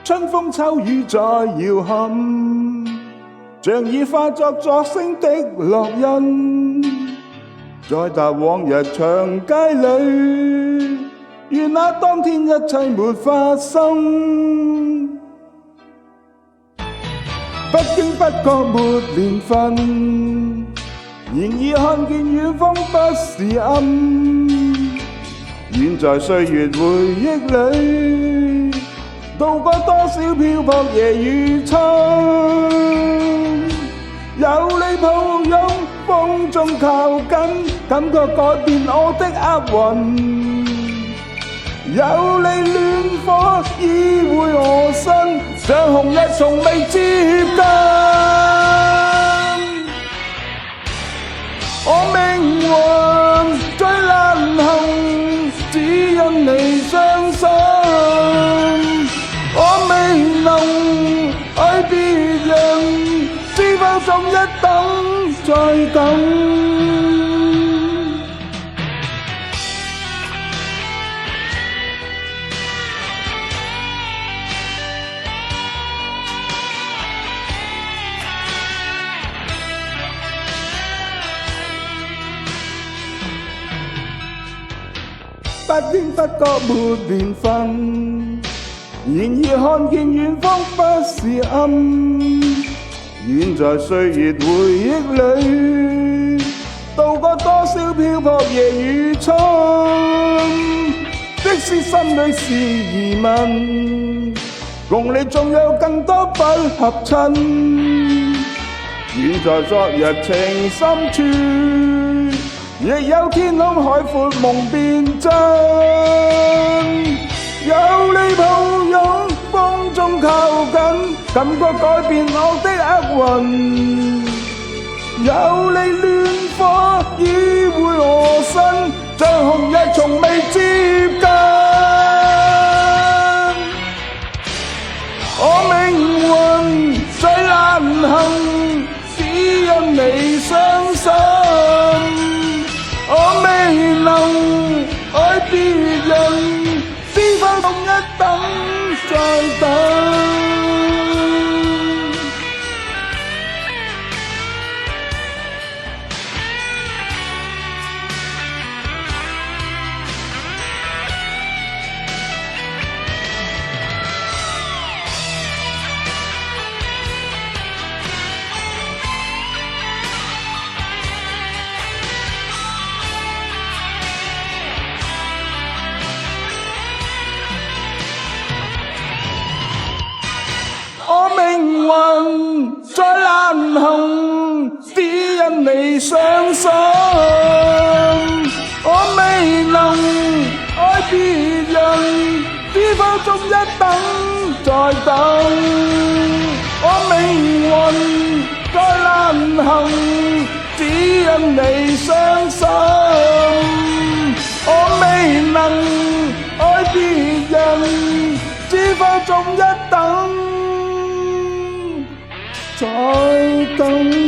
春風秋雨在搖撼，像已化作作聲的烙印，再踏往日長街裏，願那當天一切沒發生。不經不覺沒年份，然而看見遠方不是暗，遠在歲月回憶裏，渡過多少漂泊夜與春。有你抱擁，風中靠緊，感覺改變我的厄運。有你暖火依偎我身，像紅日從未接近。我命運最難行，只因你傷心。我未能愛別人，知否總一等再等。不經不覺沒年份，然而看見遠方不是暗，遠在歲月回憶裏，渡過多少漂泊夜與春。即使心裏是疑問，共你仲有更多不合襯，遠在昨日情深處，亦有天空海闊夢變真。有你抱擁，風中靠緊，感覺改變我的厄運。有你暖火依偎我身，像紅日從未接近。我命運最難行，只因你傷心。我未能愛別人，知否總一等再等。我命運再難行，只因你傷心。我未能愛別人，知否總一等再等。我命運再難行，只因你傷心。我未能愛別人，知否總一等再等。